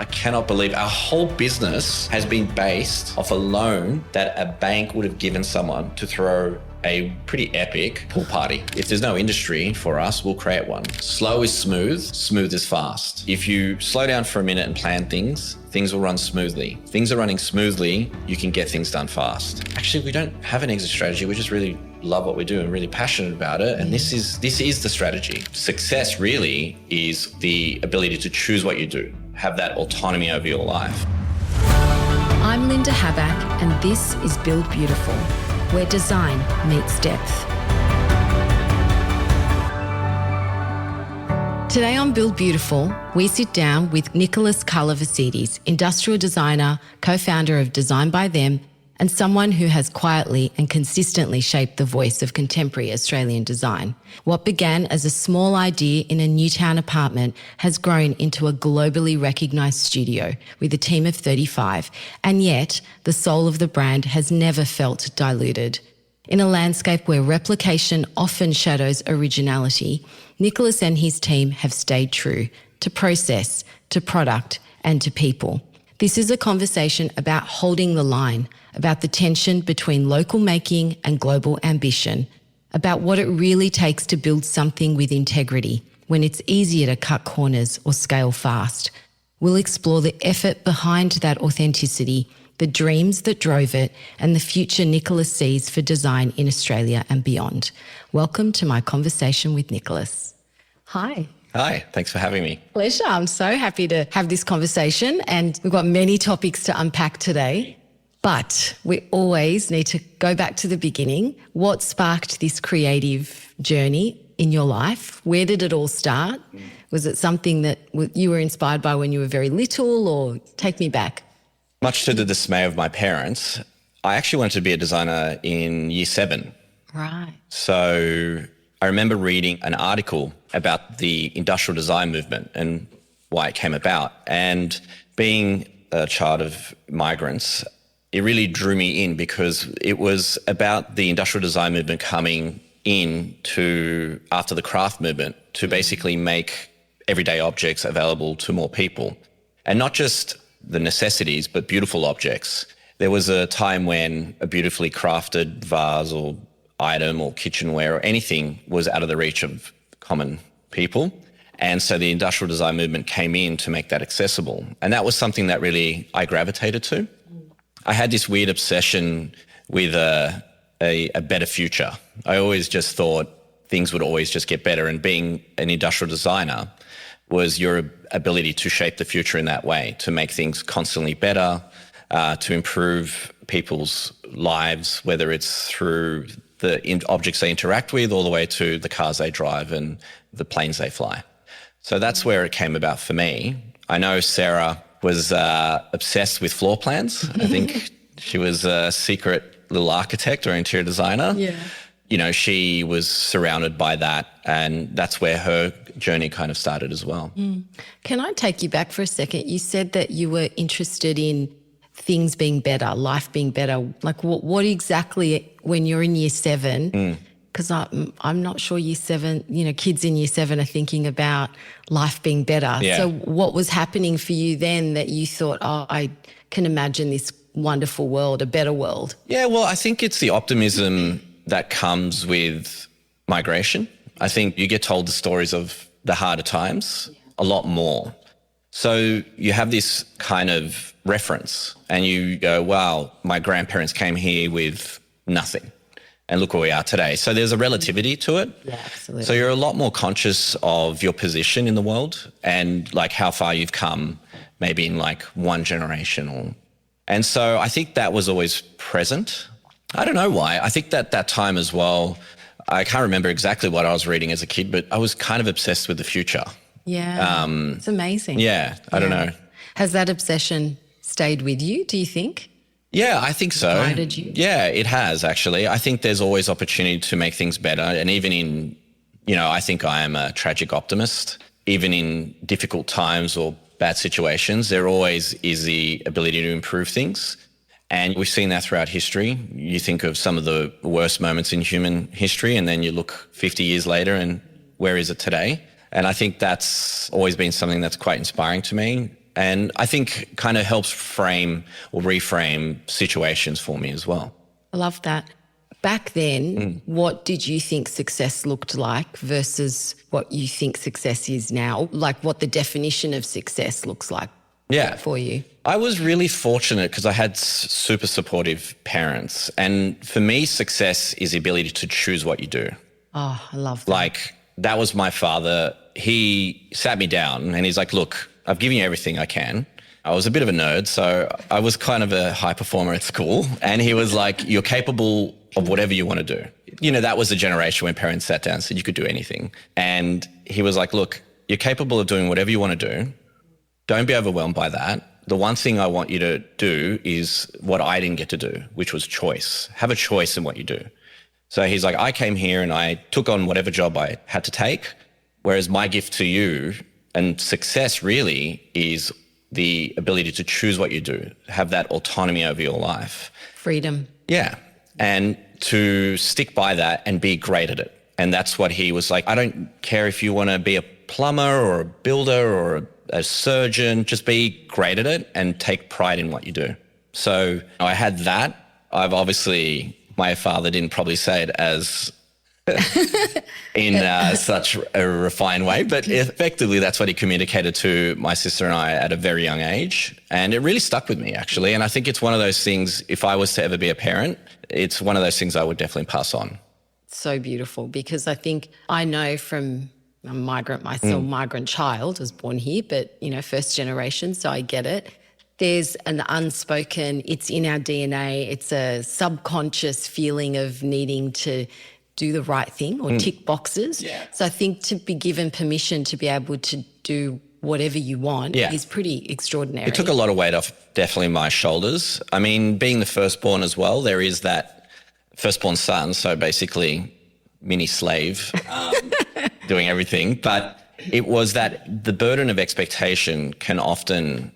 I cannot believe our whole business has been based off a loan that a bank would have given someone to throw a pretty epic pool party. If there's no industry for us, we'll create one. Slow is smooth, smooth is fast. If you slow down for a minute and plan things, things will run smoothly. Things are running smoothly, you can get things done fast. Actually, we don't have an exit strategy. We just really love what we do and really passionate about it. And this is the strategy. Success really is the ability to choose what you do, have that autonomy over your life. I'm Linda Habak, and this is Build Beautiful, where design meets depth. Today on Build Beautiful, we sit down with Nicholas Karlovasitis, industrial designer, co-founder of Design by Them, and someone who has quietly and consistently shaped the voice of contemporary Australian design. What began as a small idea in a Newtown apartment has grown into a globally recognised studio with a team of 35, and yet the soul of the brand has never felt diluted. In a landscape where replication often shadows originality, Nicholas and his team have stayed true to process, to product, and to people. This is a conversation about holding the line, about the tension between local making and global ambition, about what it really takes to build something with integrity when it's easier to cut corners or scale fast. We'll explore the effort behind that authenticity, the dreams that drove it, and the future Nicholas sees for design in Australia and beyond. Welcome to my conversation with Nicholas. Hi. Hi, thanks for having me. Pleasure. I'm so happy to have this conversation, and we've got many topics to unpack today. But we always need to go back to the beginning. What sparked this creative journey in your life? Where did it all start? Was it something that you were inspired by when you were very little, or take me back? Much to the dismay of my parents, I actually wanted to be a designer in year 7. Right. So I remember reading an article about the industrial design movement and why it came about. And being a child of migrants, it really drew me in because it was about the industrial design movement coming in to, after the craft movement, to basically make everyday objects available to more people. And not just the necessities, but beautiful objects. There was a time when a beautifully crafted vase or item or kitchenware or anything was out of the reach of common people. And so the industrial design movement came in to make that accessible. And that was something that really I gravitated to. I had this weird obsession with a better future. I always just thought things would always just get better, and being an industrial designer was your ability to shape the future in that way, to make things constantly better, to improve people's lives, whether it's through the objects they interact with all the way to the cars they drive and the planes they fly. So that's where it came about for me. I know Sarah was obsessed with floor plans. I think she was a secret little architect or interior designer. Yeah. You know, she was surrounded by that, and that's where her journey kind of started as well. Can I take you back for a second? You said that you were interested in things being better, life being better. Like what exactly when you're in year 7? Because I'm not sure year 7, kids in year 7 are thinking about life being better. Yeah. So what was happening for you then that you thought, I can imagine this wonderful world, a better world? Yeah, well, I think it's the optimism that comes with migration. I think you get told the stories of the harder times a lot more. So you have this kind of reference and you go, wow, my grandparents came here with nothing. And look where we are today. So there's a relativity to it. Yeah, absolutely. So you're a lot more conscious of your position in the world and like how far you've come maybe in like one generation. And so I think that was always present. I don't know why. I think that time as well, I can't remember exactly what I was reading as a kid, but I was kind of obsessed with the future. Yeah, it's amazing. Yeah, I don't know. Has that obsession stayed with you, do you think? Yeah, I think so. Guided you? Yeah, it has actually. I think there's always opportunity to make things better. And even in, I think I am a tragic optimist. Even in difficult times or bad situations, there always is the ability to improve things. And we've seen that throughout history. You think of some of the worst moments in human history, and then you look 50 years later and where is it today? And I think that's always been something that's quite inspiring to me. And I think kind of helps frame or reframe situations for me as well. I love that. Back then, what did you think success looked like versus what you think success is now? Like what the definition of success looks like for you? I was really fortunate because I had super supportive parents. And for me, success is the ability to choose what you do. Oh, I love that. Like that was my father. He sat me down and he's like, look, I've given you everything I can. I was a bit of a nerd, so I was kind of a high performer at school. And he was like, you're capable of whatever you want to do. You know, that was a generation when parents sat down and said you could do anything. And he was like, look, you're capable of doing whatever you want to do. Don't be overwhelmed by that. The one thing I want you to do is what I didn't get to do, which was choice. Have a choice in what you do. So he's like, I came here and I took on whatever job I had to take, whereas my gift to you and success really is the ability to choose what you do, have that autonomy over your life. Freedom. Yeah. And to stick by that and be great at it. And that's what he was like, I don't care if you want to be a plumber or a builder or a surgeon, just be great at it and take pride in what you do. So I had that. I've obviously, my father didn't probably say it as in such a refined way, but effectively that's what he communicated to my sister and I at a very young age. And it really stuck with me, actually. And I think it's one of those things, if I was to ever be a parent, it's one of those things I would definitely pass on. So beautiful, because I think I know from a migrant myself, migrant child, was born here, but, you know, first generation, so I get it. There's an unspoken, it's in our DNA, it's a subconscious feeling of needing to do the right thing or tick boxes. Yeah. So I think to be given permission to be able to do whatever you want is pretty extraordinary. It took a lot of weight off definitely my shoulders. I mean, being the firstborn as well, there is that firstborn son, so basically mini slave doing everything. But it was that the burden of expectation can often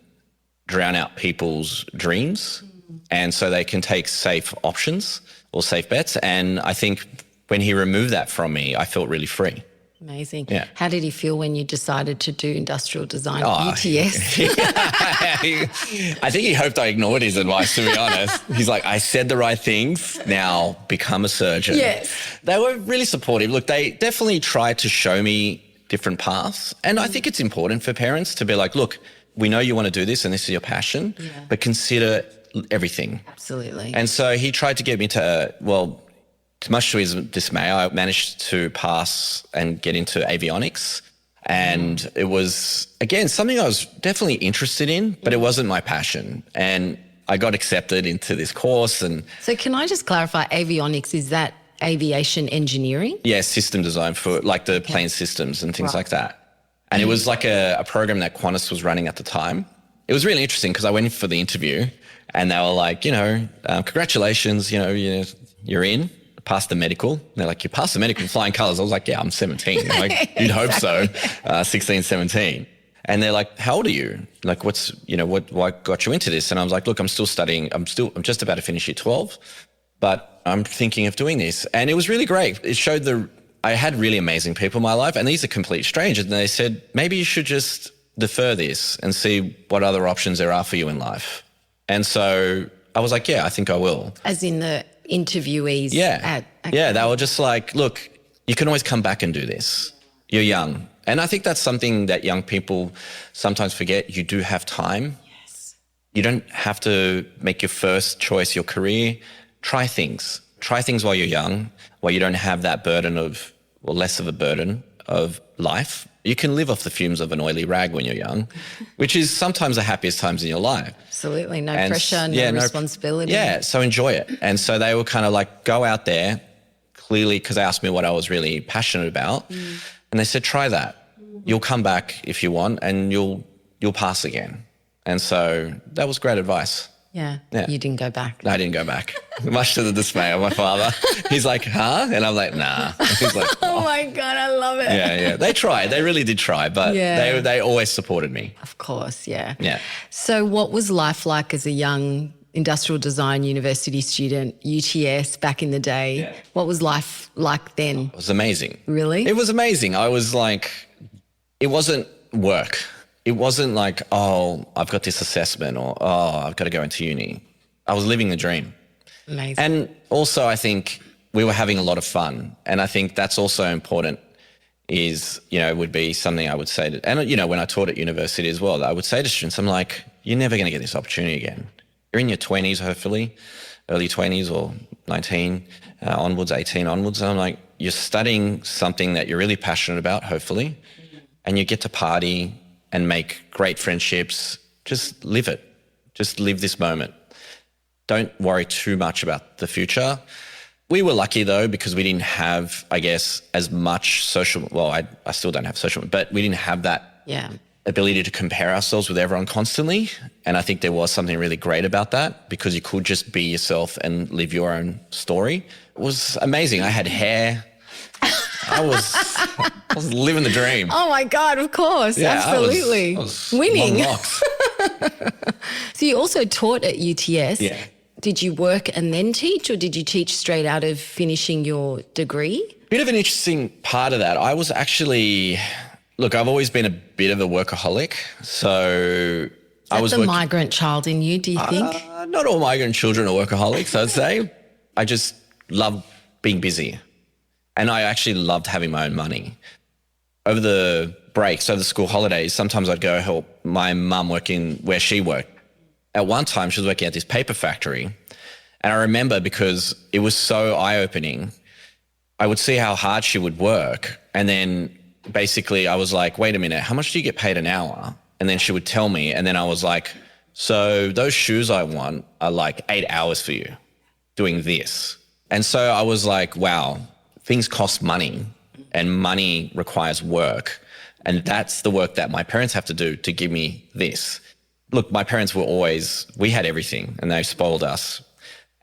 drown out people's dreams. And so they can take safe options or safe bets. And I think when he removed that from me, I felt really free. Amazing. Yeah. How did he feel when you decided to do industrial design UTS? I think he hoped I ignored his advice, to be honest. He's like, I said the right things, now become a surgeon. Yes. They were really supportive. Look, they definitely tried to show me different paths. And I think it's important for parents to be like, look, we know you want to do this and this is your passion, but consider everything. Absolutely. And so he tried to get me to, much to his dismay, I managed to pass and get into avionics. And it was, again, something I was definitely interested in, but it wasn't my passion. And I got accepted into this course. And so can I just clarify, avionics, is that aviation engineering? Yeah, system design for like the plane systems and things like that. And it was like a program that Qantas was running at the time. It was really interesting because I went in for the interview and they were like, congratulations, you're in. Passed the medical. They're like, you passed the medical in flying colours. I was like, yeah, I'm 17. Like, you'd hope so. 16, 17. And they're like, how old are you? Like, what got you into this? And I was like, look, I'm still studying. I'm just about to finish year 12, but I'm thinking of doing this. And it was really great. It showed I had really amazing people in my life, and these are complete strangers. And they said, maybe you should just defer this and see what other options there are for you in life. And so I was like, yeah, I think I will. As in the interviewees? Yeah. They were just like, look, you can always come back and do this. You're young. And I think that's something that young people sometimes forget. You do have time. Yes. You don't have to make your first choice your career. Try things. Try things while you're young, while you don't have that burden less of a burden of life. You can live off the fumes of an oily rag when you're young, which is sometimes the happiest times in your life. Absolutely. No pressure, no responsibility. Yeah, so enjoy it. And so they were kind of like, go out there, clearly, because they asked me what I was really passionate about. And they said, try that. You'll come back if you want and you'll pass again. And so that was great advice. Yeah. You didn't go back. No, I didn't go back, much to the dismay of my father. He's like, huh? And I'm like, nah. He's like, oh my God, I love it. Yeah. They tried. They really did try, but they always supported me. Of course, yeah. Yeah. So what was life like as a young industrial design university student, UTS back in the day? Yeah. What was life like then? It was amazing. Really? It was amazing. I was like, it wasn't work. It wasn't like, oh, I've got this assessment or, oh, I've got to go into uni. I was living the dream. Amazing. And also I think we were having a lot of fun. And I think that's also important is, would be something I would say to, and, when I taught at university as well, I would say to students, I'm like, you're never going to get this opportunity again. You're in your 20s, hopefully, early 20s or 19 onwards, 18 onwards. And I'm like, you're studying something that you're really passionate about, hopefully, and you get to party and make great friendships. Just live it. Just live this moment. Don't worry too much about the future. We were lucky though, because we didn't have, I guess, as much social, well, I still don't have social, but we didn't have that ability to compare ourselves with everyone constantly. And I think there was something really great about that, because you could just be yourself and live your own story. It was amazing. I had hair. I was living the dream. Oh my God, of course. Yeah, absolutely. I was winning. long locks. So you also taught at UTS. Yeah. Did you work and then teach, or did you teach straight out of finishing your degree? Bit of an interesting part of that. I was actually, look, I've always been a bit of a workaholic. So I was the migrant child in you, do you think? Not all migrant children are workaholics, I'd say. I just love being busy. And I actually loved having my own money. Over the breaks, over the school holidays, sometimes I'd go help my mum working where she worked. At one time, she was working at this paper factory. And I remember, because it was so eye-opening, I would see how hard she would work. And then basically I was like, wait a minute, how much do you get paid an hour? And then she would tell me. And then I was like, so those shoes I want are like 8 hours for you doing this. And so I was like, wow, things cost money and money requires work. And that's the work that my parents have to do to give me this. Look, my parents were we had everything and they spoiled us.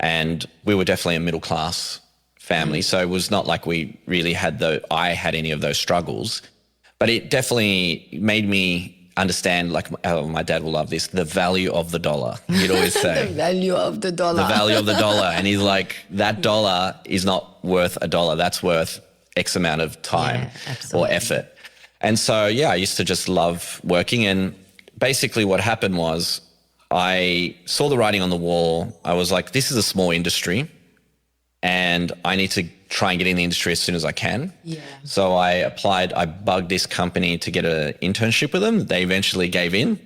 And we were definitely a middle class family. So it was not like we really I had any of those struggles. But it definitely made me understand, like, oh, my dad will love this, the value of the dollar. He'd always say. The value of the dollar. The value of the dollar. And he's like, that dollar is not worth $1. That's worth X amount of time or effort. And so, I used to just love working. And basically what happened was I saw the writing on the wall. I was like, this is a small industry and I need to try and get in the industry as soon as I can. Yeah. So I applied, I bugged this company to get an internship with them. They eventually gave in.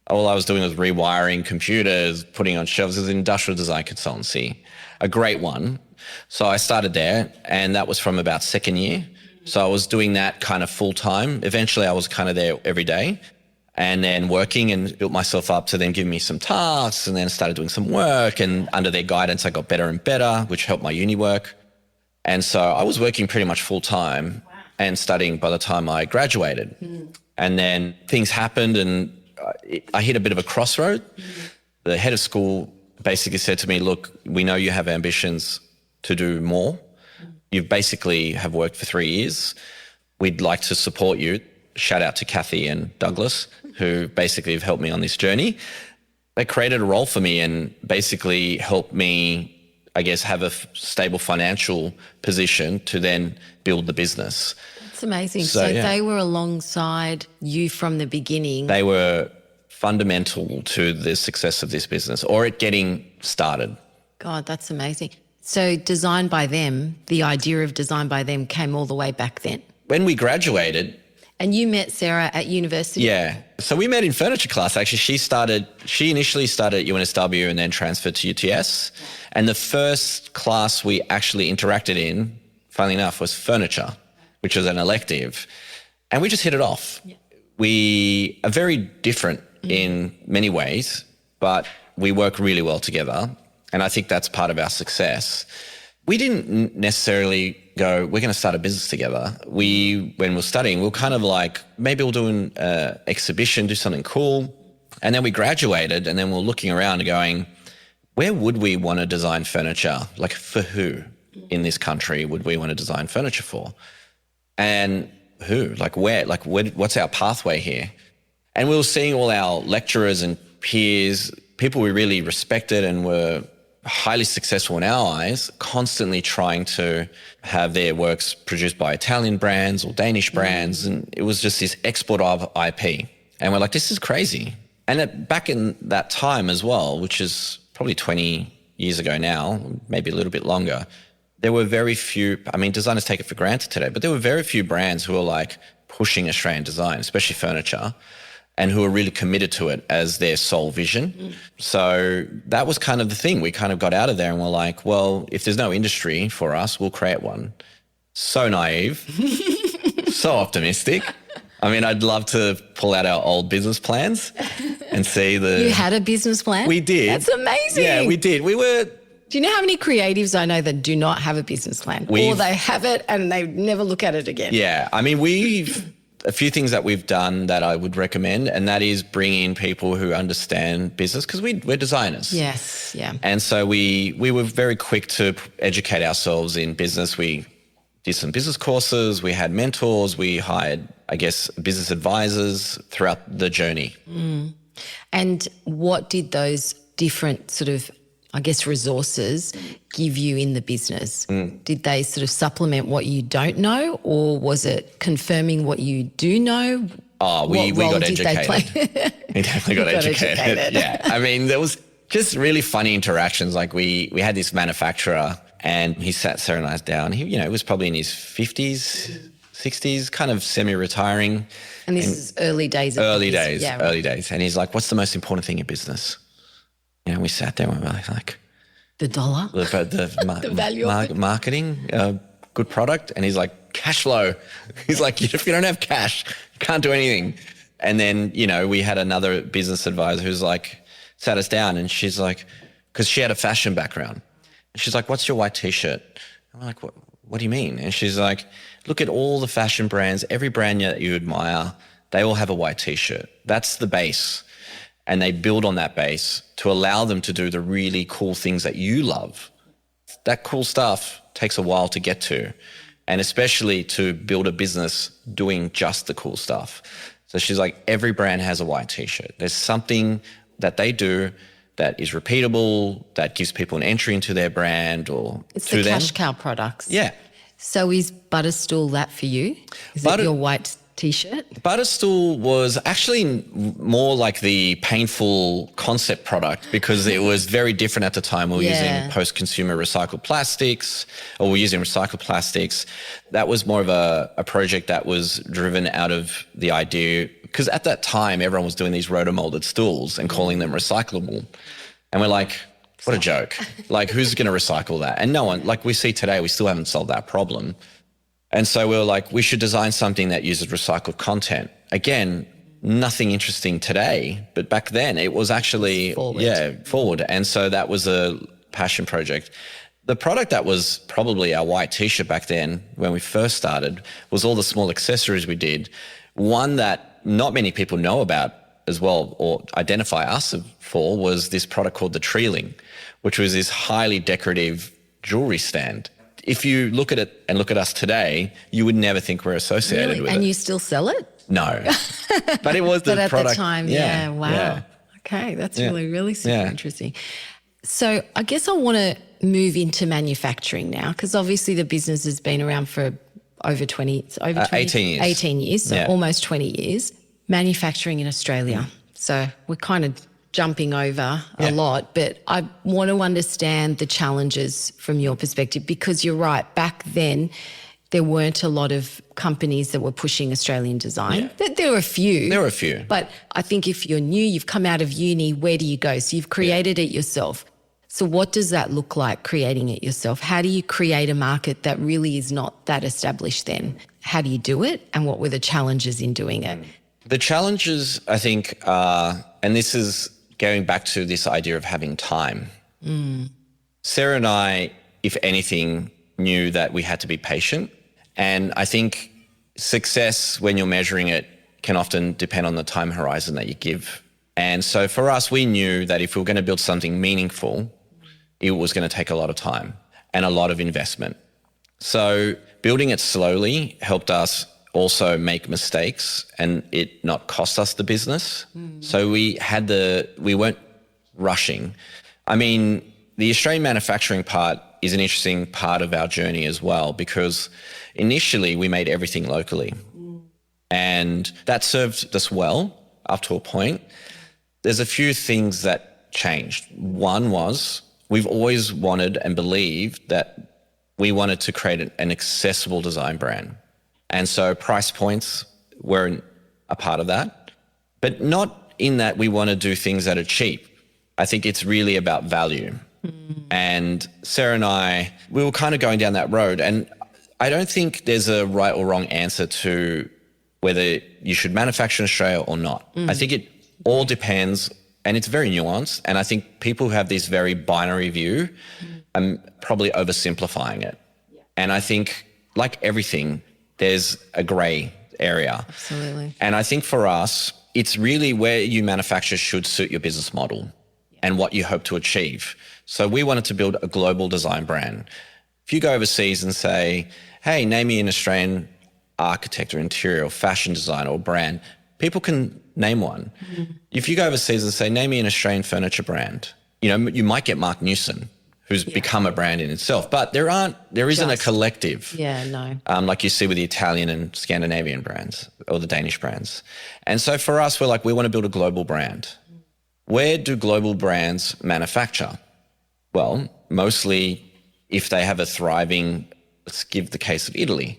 All I was doing was rewiring computers, putting on shelves. It was an industrial design consultancy, a great one. So I started there, and that was from about second year. So I was doing that kind of full time. Eventually I was kind of there every day and then working, and built myself up to then give me some tasks, and then started doing some work, and under their guidance I got better and better, which helped my uni work. And so I was working pretty much full time and studying by the time I graduated. And then things happened and I hit a bit of a crossroad. The head of school basically said to me, look, we know you have ambitions to do more. You basically have worked for 3 years. We'd like to support you. Shout out to Kathy and Douglas, who basically have helped me on this journey. They created a role for me and basically helped me, I guess, have a stable financial position to then build the business. It's amazing. So they were alongside you from the beginning. They were fundamental to the success of this business, or it getting started. God, that's amazing. So Design by Them, the idea of Design by Them came all the way back then. When we graduated. And you met Sarah at university? Yeah. So we met in furniture class, actually. She initially started at UNSW and then transferred to UTS. And the first class we actually interacted in, funnily enough, was furniture, which was an elective. And we just hit it off. Yeah. We are very different in many ways, but we work really well together. And I think that's part of our success. We didn't necessarily go, we're going to start a business together. When we were studying, we were kind of like, maybe we'll do an exhibition, do something cool. And then we graduated, and then we were looking around and going, where would we want to design furniture? Like, for who in this country would we want to design furniture for? And who? Like, where? Like, what's our pathway here? And we were seeing all our lecturers and peers, people we really respected and were highly successful in our eyes, constantly trying to have their works produced by Italian brands or Danish brands. And it was just this export of IP. And we're like, this is crazy. And back in that time as well, which is probably 20 years ago now, maybe a little bit longer, there were very few, I mean, designers take it for granted today, but there were very few brands who were like pushing Australian design, especially furniture, and who were really committed to it as their sole vision. So that was kind of the thing. We kind of got out of there and we're like, well, if there's no industry for us, we'll create one. So naive, so optimistic. I mean, I'd love to pull out our old business plans and see the... You had a business plan? We did. That's amazing. Yeah, we did. We were... Do you know how many creatives I know that do not have a business plan? Or they have it and they never look at it again? Yeah. I mean, a few things that we've done that I would recommend, and that is bring in people who understand business, because we're designers. Yes, yeah. And so we were very quick to educate ourselves in business. We did some business courses, we had mentors, we hired, I guess, business advisors throughout the journey. And what did those different sort of, I guess, resources give you in the business? Did they sort of supplement what you don't know, or was it confirming what you do know? Oh, we got educated. We definitely got educated. Yeah. I mean, there was just really funny interactions. Like we had this manufacturer and he sat Sarah and I down. He, was probably in his 50s, 60s, kind of semi-retiring. And this is early days. Early days. And he's like, what's the most important thing in business? We sat there and we were like, the dollar, the value of it. Marketing, good product. And he's like, cash flow. He's like, if you don't have cash, you can't do anything. And then, we had another business advisor who's like, sat us down and she's like, because she had a fashion background. And she's like, what's your white t-shirt? And we're like, what do you mean? And she's like, look at all the fashion brands, every brand that you admire, they all have a white t-shirt. That's the base. And they build on that base to allow them to do the really cool things that you love. That cool stuff takes a while to get to, and especially to build a business doing just the cool stuff. So she's like, every brand has a white t-shirt. There's something that they do that is repeatable, that gives people an entry into their brand or it's to the them. cash cow products. Yeah. So is Butterstool that for you? Is it your white t-shirt? Butterstool was actually more like the painful concept product, because it was very different at the time. We were using post-consumer recycled plastics, or we're using recycled plastics. That was more of a project that was driven out of the idea, because at that time, everyone was doing these rotomolded stools and calling them recyclable. And we're like, what a joke. Like, who's going to recycle that? And no one, like we see today, we still haven't solved that problem. And so we were like, we should design something that uses recycled content. Again, nothing interesting today, but back then it was actually forward. And so that was a passion project. The product that was probably our white t-shirt back then when we first started was all the small accessories we did. One that not many people know about as well, or identify us for, was this product called the Treeling, which was this highly decorative jewelry stand. If you look at it and look at us today, you would never think we're associated with it. And you still sell it? No. But it was the but product. At the time, wow. Yeah. Okay, that's really super interesting. So I guess I want to move into manufacturing now, because obviously the business has been around for over 18 years. 18 years, so almost 20 years. Manufacturing in Australia. So we're kind of jumping over a lot, but I want to understand the challenges from your perspective, because you're right, back then there weren't a lot of companies that were pushing Australian design. There were a few. But I think if you're new, you've come out of uni, where do you go? So you've created it yourself. So what does that look like, creating it yourself? How do you create a market that really is not that established then? How do you do it? And what were the challenges in doing it? The challenges, I think, are, and this is going back to this idea of having time. Sarah and I, if anything, knew that we had to be patient. And I think success, when you're measuring it, can often depend on the time horizon that you give. And so for us, we knew that if we were going to build something meaningful, it was going to take a lot of time and a lot of investment. So building it slowly helped us also make mistakes and it not cost us the business. So we weren't rushing. I mean, the Australian manufacturing part is an interesting part of our journey as well, because initially we made everything locally and that served us well. up to a point. There's a few things that changed. One was we've always wanted and believed that we wanted to create an accessible design brand. And so price points were a part of that, but not in that we want to do things that are cheap. I think it's really about value. And Sarah and I, we were kind of going down that road. And I don't think there's a right or wrong answer to whether you should manufacture in Australia or not. I think it all depends, and it's very nuanced. And I think people who have this very binary view, I'm probably oversimplifying it. And I think, like everything, there's a grey area. Absolutely. And I think for us, it's really where you manufacture should suit your business model and what you hope to achieve. So we wanted to build a global design brand. If you go overseas and say, hey, name me an Australian architect or interior or fashion designer or brand, people can name one. If you go overseas and say, name me an Australian furniture brand, you might get Mark Newson, who's become a brand in itself, but there isn't a collective. Yeah, no. Like you see with the Italian and Scandinavian brands or the Danish brands. And so for us, we're like, we want to build a global brand. Where do global brands manufacture? Well, mostly if they have a thriving, let's give the case of Italy.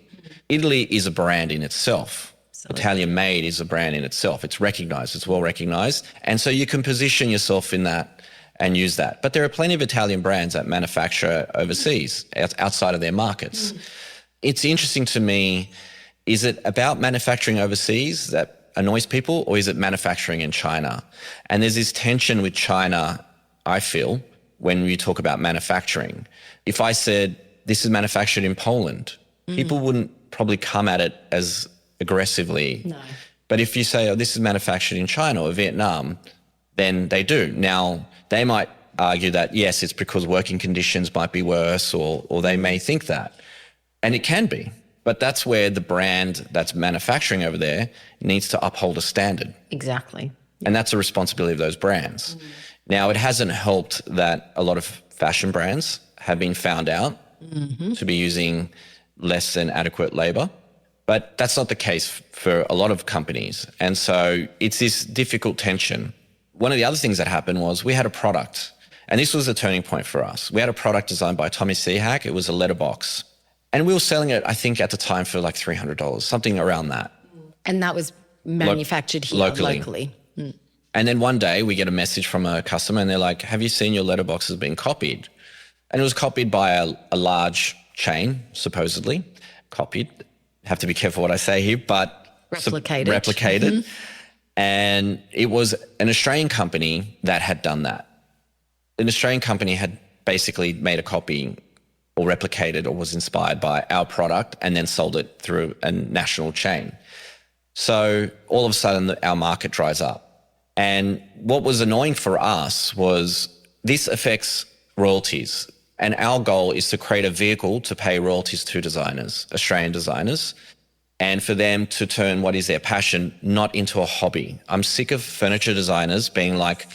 Italy is a brand in itself. Absolutely. Italian made is a brand in itself. It's recognized, it's well recognized. And so you can position yourself in that and use that. But there are plenty of Italian brands that manufacture overseas, outside of their markets. It's interesting to me, is it about manufacturing overseas that annoys people, or is it manufacturing in China? And there's this tension with China, I feel, when you talk about manufacturing. If I said, this is manufactured in Poland, people wouldn't probably come at it as aggressively. No. But if you say, oh, this is manufactured in China or Vietnam, then they do. Now, they might argue that, yes, it's because working conditions might be worse, or they may think that. And it can be. But that's where the brand that's manufacturing over there needs to uphold a standard. Exactly. And that's a responsibility of those brands. Now, it hasn't helped that a lot of fashion brands have been found out to be using less than adequate labor. But that's not the case for a lot of companies. And so it's this difficult tension. One of the other things that happened was we had a product, and this was a turning point for us. We had a product designed by Tommy Seahack. It was a letterbox. And we were selling it, I think, at the time for like $300, something around that. And that was manufactured here locally. And then one day we get a message from a customer and they're like, have you seen your letterbox has been copied? And it was copied by a large chain, supposedly. Copied. Have to be careful what I say here, but replicated. And it was an Australian company that had done that. An Australian company had basically made a copy or replicated or was inspired by our product and then sold it through a national chain. So all of a sudden our market dries up. And what was annoying for us was this affects royalties. And our goal is to create a vehicle to pay royalties to designers, Australian designers, and for them to turn what is their passion not into a hobby. I'm sick of furniture designers being like,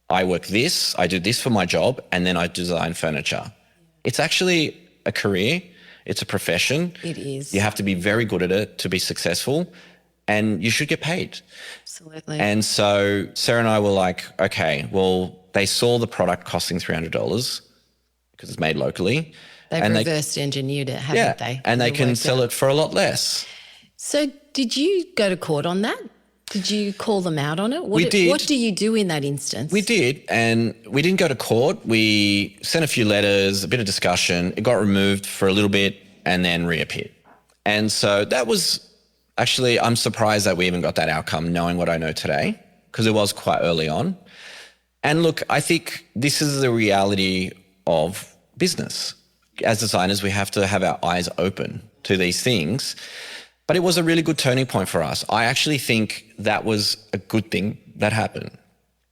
I work this, I do this for my job, and then I design furniture. It's actually a career. It's a profession. It is. You have to be very good at it to be successful, and you should get paid. Absolutely. And so Sarah and I were like, okay, well, they saw the product costing $300 because it's made locally. They've reversed engineered it, haven't they? And they can sell it for a lot less. So did you go to court on that? Did you call them out on it? We did. What do you do in that instance? We did, and we didn't go to court. We sent a few letters, a bit of discussion. It got removed for a little bit and then reappeared. And so that was actually, I'm surprised that we even got that outcome knowing what I know today, because it was quite early on. And look, I think this is the reality of business. As designers, we have to have our eyes open to these things. But it was a really good turning point for us. I actually think that was a good thing that happened,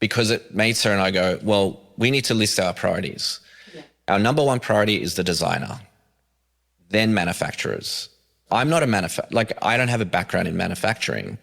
because it made Sarah and I go, well, we need to list our priorities. Yeah. Our number one priority is the designer, then manufacturers. I'm not a I don't have a background in manufacturing.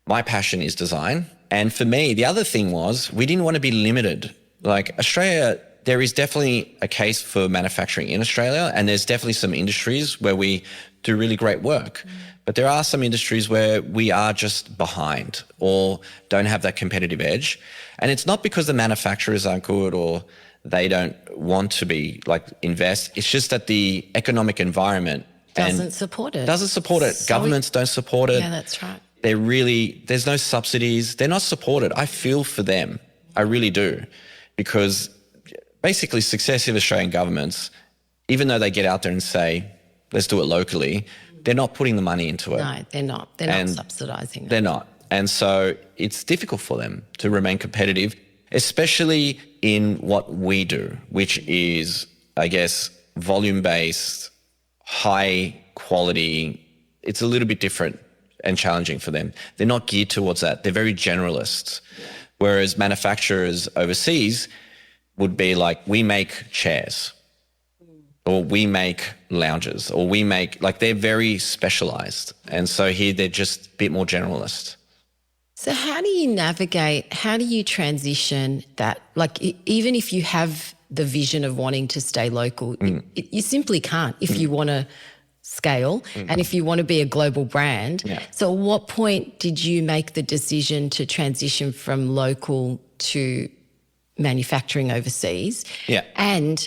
My passion is design. And for me, the other thing was we didn't want to be limited. Like Australia, there is definitely a case for manufacturing in Australia, and there's definitely some industries where we do really great work. But there are some industries where we are just behind or don't have that competitive edge. And it's not because the manufacturers aren't good or they don't want to be like invest. It's just that the economic environment doesn't support it. Doesn't support it. So Governments don't support it. Yeah, that's right. There's no subsidies. They're not supported. I feel for them. I really do. Because basically successive Australian governments, even though they get out there and say, let's do it locally, they're not putting the money into it. No, they're not. They're not subsidising it. They're not. And so it's difficult for them to remain competitive, especially in what we do, which is, I guess, volume-based, high quality. It's a little bit different and challenging for them. They're not geared towards that. They're very generalists. Whereas manufacturers overseas would be like, we make chairs or we make lounges or we make, like they're very specialized. And so here they're just a bit more generalist. So how do you navigate, how do you transition that? Like even if you have the vision of wanting to stay local, you simply can't if you want to scale and if you want to be a global brand. Yeah. So at what point did you make the decision to transition from local to manufacturing overseas? Yeah. And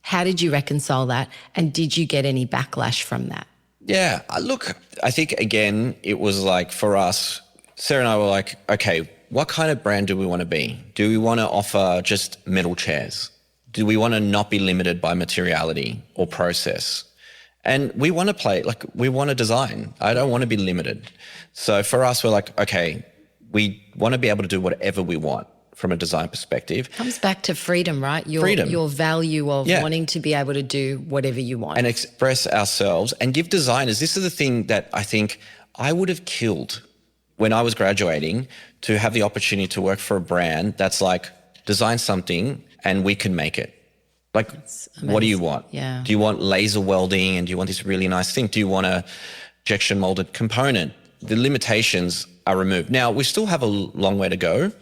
how did you reconcile that? And did you get any backlash from that? Yeah, look, I think again, it was like for us, Sarah and I were like, okay, what kind of brand do we want to be? Do we want to offer just metal chairs? Do we want to not be limited by materiality or process? And we want to play, like we want to design. I don't want to be limited. So for us, we're like, okay, we want to be able to do whatever we want from a design perspective. Comes back to freedom, right? Your value of wanting to be able to do whatever you want. And express ourselves and give designers, this is the thing that I think I would have killed when I was graduating, to have the opportunity to work for a brand that's like, design something and we can make it. Like, what do you want? Yeah. Do you want laser welding and do you want this really nice thing? Do you want a injection molded component? The limitations are removed. Now, we still have a long way to go,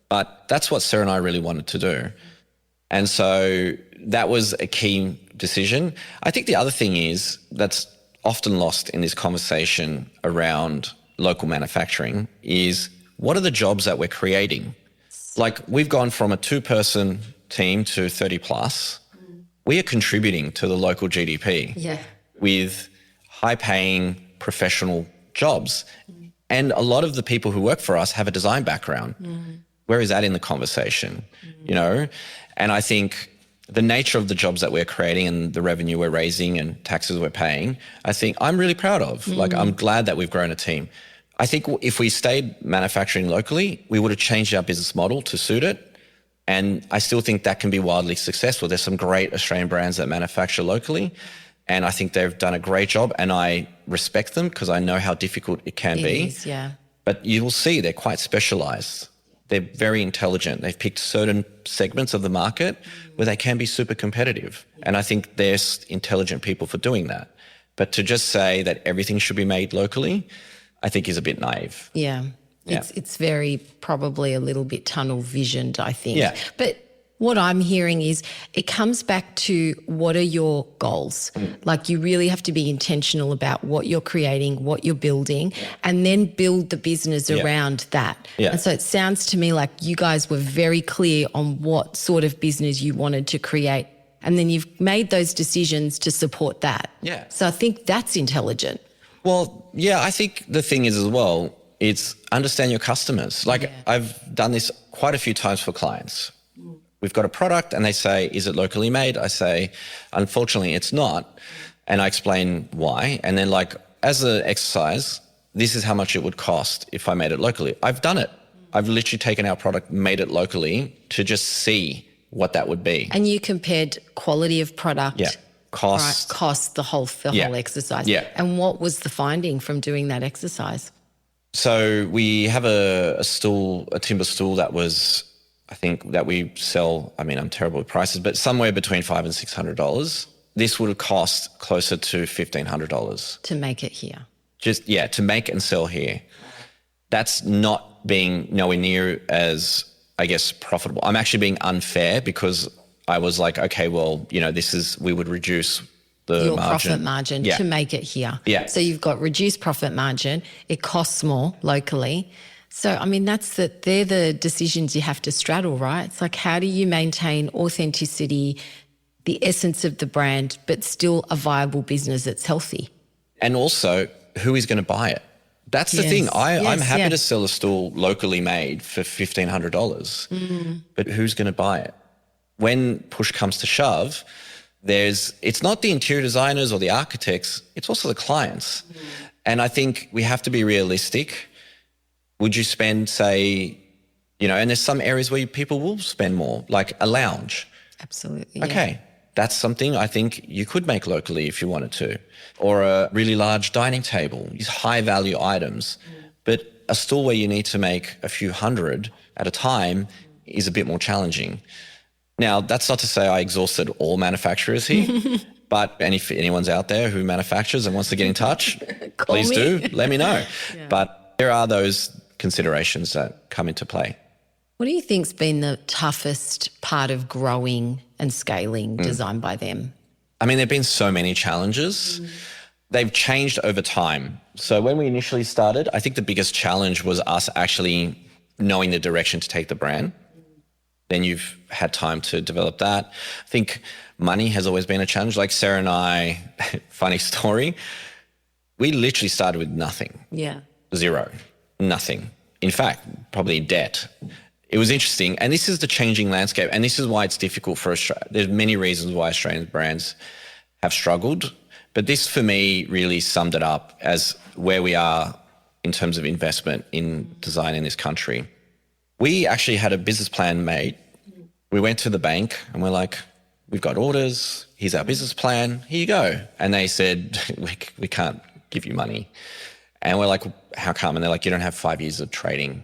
but that's what Sarah and I really wanted to do. And so that was a key decision. I think the other thing is that's often lost in this conversation around local manufacturing is what are the jobs that we're creating? Like we've gone from a 2-person team to 30 plus. We are contributing to the local GDP with high paying professional jobs. And a lot of the people who work for us have a design background. Where is that in the conversation? You know? And I think the nature of the jobs that we're creating and the revenue we're raising and taxes we're paying, I think I'm really proud of. Like I'm glad that we've grown a team. I think if we stayed manufacturing locally, we would have changed our business model to suit it. And I still think that can be wildly successful. There's some great Australian brands that manufacture locally. And I think they've done a great job and I respect them because I know how difficult it can be. It is, yeah. But you will see they're quite specialized. They're very intelligent. They've picked certain segments of the market where they can be super competitive. And I think they're intelligent people for doing that. But to just say that everything should be made locally, I think is a bit naive. Yeah. It's very probably a little bit tunnel visioned, I think. Yeah. But what I'm hearing is it comes back to what are your goals? Like you really have to be intentional about what you're creating, what you're building, and then build the business around that. Yeah. And so it sounds to me like you guys were very clear on what sort of business you wanted to create. And then you've made those decisions to support that. Yeah. So I think that's intelligent. Well, yeah, I think the thing is as well, it's understand your customers. Like I've done this quite a few times for clients. We've got a product and they say, is it locally made? I say, unfortunately, it's not. And I explain why. And then like, as an exercise, this is how much it would cost if I made it locally. I've done it. I've literally taken our product, made it locally to just see what that would be. And you compared quality of product, cost, the whole exercise. Yeah. And what was the finding from doing that exercise? So we have a timber stool that was, I think that we sell, I mean, I'm terrible with prices, but somewhere between $500 and $600. This would have cost closer to $1,500. To make it here. To make and sell here. That's not being nowhere near as, I guess, profitable. I'm actually being unfair because I was like, okay, well, you know, we would reduce the your margin. profit margin to make it here. Yeah. So you've got reduced profit margin. It costs more locally. So, I mean, they're the decisions you have to straddle, right? It's like, how do you maintain authenticity, the essence of the brand, but still a viable business that's healthy? And also, who is going to buy it? That's the thing. I'm happy to sell a stool locally made for $1,500, but who's going to buy it? When push comes to shove, it's not the interior designers or the architects, it's also the clients. And I think we have to be realistic. Would you spend, say, and there's some areas where people will spend more, like a lounge. Absolutely. Okay. That's something I think you could make locally if you wanted to, or a really large dining table, these high value items. But a stool where you need to make a few hundred at a time is a bit more challenging. Now, that's not to say I exhausted all manufacturers here, and if anyone's out there who manufactures and wants to get in touch, please do, let me know. Yeah. But there are those considerations that come into play. What do you think's been the toughest part of growing and scaling Design by Them? I mean, there've been so many challenges. They've changed over time. So when we initially started, I think the biggest challenge was us actually knowing the direction to take the brand. Then you've had time to develop that. I think money has always been a challenge. Like Sarah and I, funny story, we literally started with nothing. Yeah. Zero. Nothing. In fact, probably debt. It was interesting. And this is the changing landscape. And this is why it's difficult for Australia. There's many reasons why Australian brands have struggled. But this, for me, really summed it up as where we are in terms of investment in design in this country. We actually had a business plan made. We went to the bank and we're like, we've got orders. Here's our business plan. Here you go. And they said, we can't give you money. And we're like, how come? And they're like, you don't have 5 years of trading.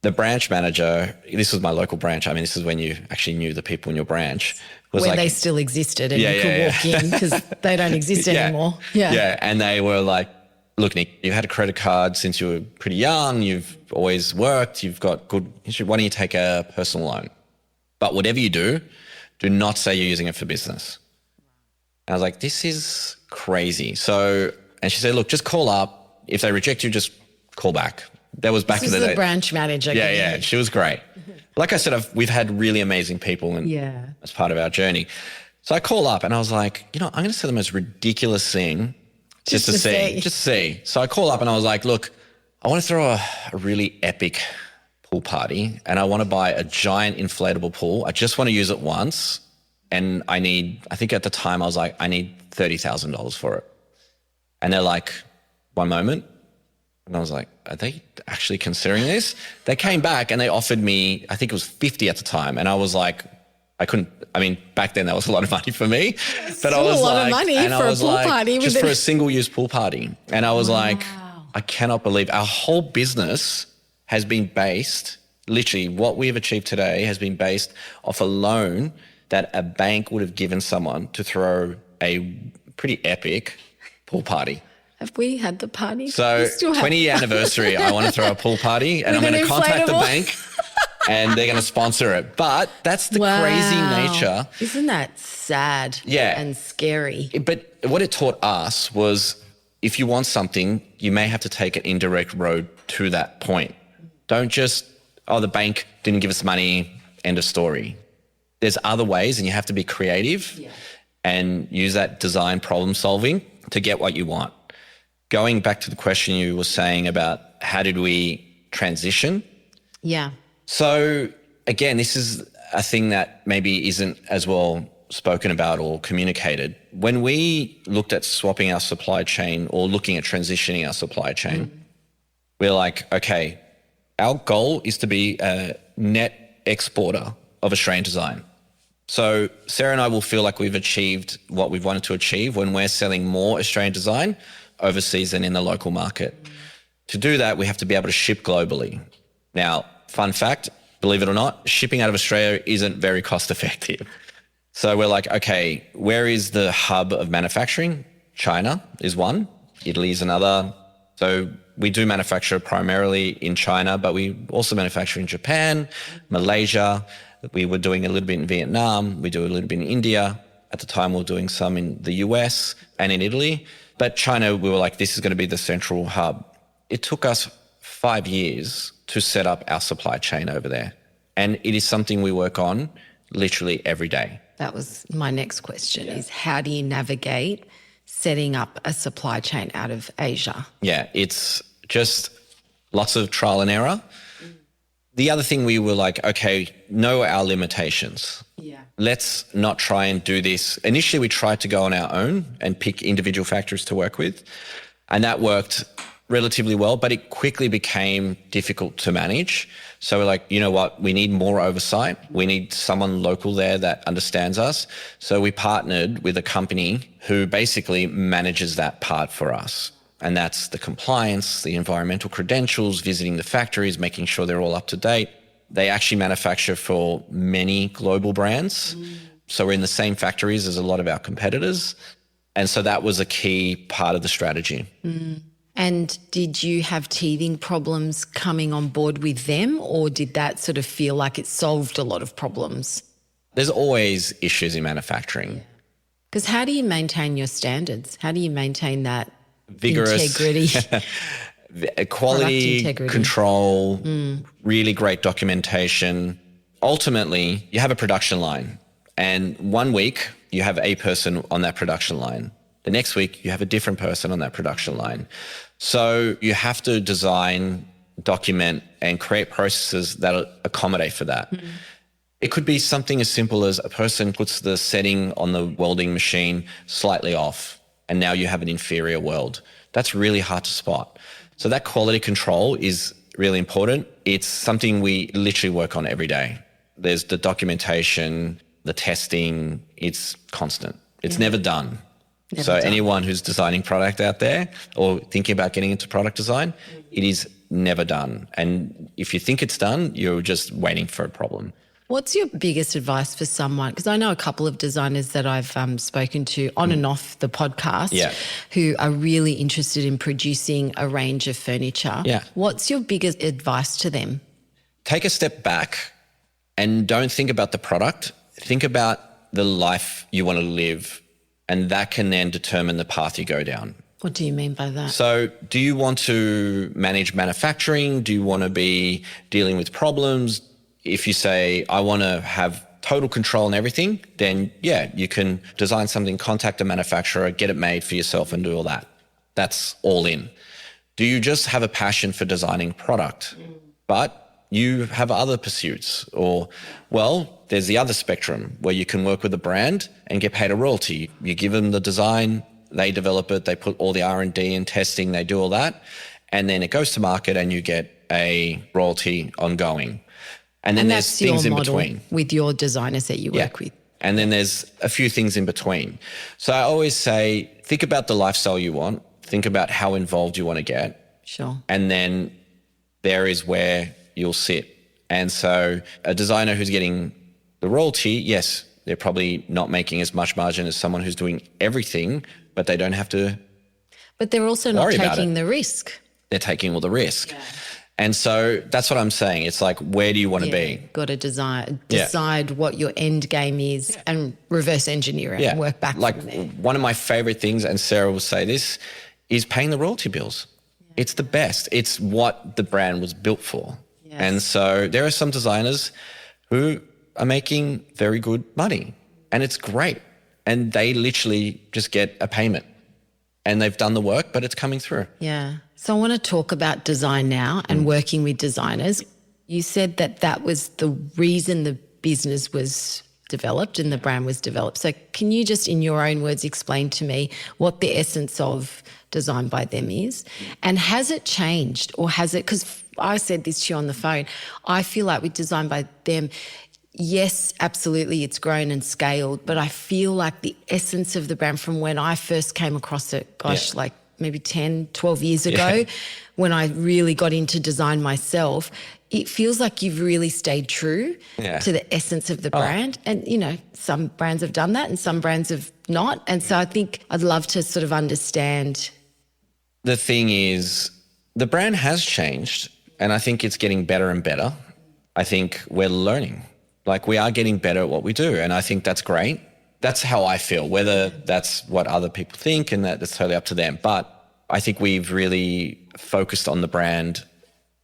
The branch manager, this was my local branch. I mean, this is when you actually knew the people in your branch. Was when like, they still existed and you could walk in because they don't exist anymore. Yeah. And they were like, look, Nick, you've had a credit card since you were pretty young. You've always worked. You've got good history. Why don't you take a personal loan? But whatever you do not say you're using it for business. And I was like, this is crazy. So, and she said, look, just call up. If they reject you, just call back. That was back in the day. The branch manager. Yeah. She was great. Like I said, we've had really amazing people as part of our journey. So I call up and I was like, I'm going to say the most ridiculous thing just to see. So I call up and I was like, look, I want to throw a really epic pool party and I want to buy a giant inflatable pool. I just want to use it once. And I think at the time I was like, I need $30,000 for it. And they're like, one moment. And I was like, are they actually considering this? They came back and they offered me, I think it was 50 at the time. And I was like, back then that was a lot of money for me. But I was a lot of money for a pool party. Just for a single use pool party. And I was like, I cannot believe our whole business has been based, literally what we've achieved today has been based off a loan that a bank would have given someone to throw a pretty epic pool party. Have we had the party? So 20-year anniversary, I want to throw a pool party and I'm going to contact the bank and they're going to sponsor it. But that's the crazy nature. Isn't that sad and scary? But what it taught us was if you want something, you may have to take an indirect road to that point. Don't just, the bank didn't give us money, end of story. There's other ways and you have to be creative and use that design problem solving to get what you want. Going back to the question you were saying about how did we transition? Yeah. So again, this is a thing that maybe isn't as well spoken about or communicated. When we looked at swapping our supply chain or looking at transitioning our supply chain, we're like, okay, our goal is to be a net exporter of Australian design. So Sarah and I will feel like we've achieved what we've wanted to achieve when we're selling more Australian design overseas than in the local market. To do that, we have to be able to ship globally. Now, fun fact, believe it or not, shipping out of Australia isn't very cost effective. So we're like, okay, where is the hub of manufacturing? China is one, Italy is another. So we do manufacture primarily in China, but we also manufacture in Japan, Malaysia. We were doing a little bit in Vietnam. We do a little bit in India. At the time, we were doing some in the US and in Italy. But China, we were like, this is going to be the central hub. It took us 5 years to set up our supply chain over there. And it is something we work on literally every day. That was my next question, is how do you navigate setting up a supply chain out of Asia? Yeah, it's just lots of trial and error. The other thing we were like, okay, know our limitations. Yeah. Let's not try and do this. Initially, we tried to go on our own and pick individual factories to work with. And that worked relatively well, but it quickly became difficult to manage. So we're like, you know what, we need more oversight. We need someone local there that understands us. So we partnered with a company who basically manages that part for us. And that's the compliance, the environmental credentials, visiting the factories, making sure they're all up to date. They actually manufacture for many global brands. So we're in the same factories as a lot of our competitors. And so that was a key part of the strategy. And did you have teething problems coming on board with them, or did that sort of feel like it solved a lot of problems? There's always issues in manufacturing. Because how do you maintain your standards? How do you maintain that Vigorous integrity? Quality, integrity. control, really great documentation. Ultimately, you have a production line, and 1 week you have a person on that production line. The next week you have a different person on that production line. So you have to design, document, and create processes that accommodate for that. It could be something as simple as a person puts the setting on the welding machine slightly off, and now you have an inferior weld. That's really hard to spot. So that quality control is really important. It's something we literally work on every day. There's the documentation, the testing, it's constant. It's never done. Anyone who's designing product out there or thinking about getting into product design, it is never done. And if you think it's done, you're just waiting for a problem. What's your biggest advice for someone? Because I know a couple of designers that I've spoken to on and off the podcast who are really interested in producing a range of furniture. Yeah. What's your biggest advice to them? Take a step back and don't think about the product. Think about the life you want to live, and that can then determine the path you go down. What do you mean by that? So do you want to manage manufacturing? Do you want to be dealing with problems? If you say, I want to have total control on everything, then yeah, you can design something, contact a manufacturer, get it made for yourself and do all that. That's all in. Do you just have a passion for designing product, but you have other pursuits? Or, well, there's the other spectrum where you can work with a brand and get paid a royalty. You give them the design, they develop it, they put all the R&D and testing, they do all that, and then it goes to market and you get a royalty ongoing. And then there's things in between. With your designers that you work with. And then there's a few things in between. So I always say, think about the lifestyle you want. Think about how involved you want to get. Sure. And then there is where you'll sit. And so a designer who's getting the royalty, yes, they're probably not making as much margin as someone who's doing everything, but they don't have to. But they're also not taking the risk. They're taking all the risk. Yeah. And so that's what I'm saying. It's like, where do you want to be? Got to decide what your end game is and reverse engineer it and work back from there. One of my favorite things, and Sarah will say this, is paying the royalty bills. Yeah. It's the best. It's what the brand was built for. Yes. And so there are some designers who are making very good money, and it's great. And they literally just get a payment. And they've done the work, but it's coming through. Yeah. So I want to talk about design now and working with designers. You said that that was the reason the business was developed and the brand was developed. So can you just, in your own words, explain to me what the essence of Design by Them is? And has it changed, or has it, because I said this to you on the phone, I feel like with Design by Them, yes, absolutely, it's grown and scaled, but I feel like the essence of the brand from when I first came across it, like maybe 10, 12 years ago, when I really got into design myself, it feels like you've really stayed true to the essence of the brand. And, you know, some brands have done that and some brands have not. And so I think I'd love to sort of understand. The thing is, the brand has changed, and I think it's getting better and better. I think we're learning. Like, we are getting better at what we do, and I think that's great. That's how I feel, whether that's what other people think, and that's totally up to them. But I think we've really focused on the brand.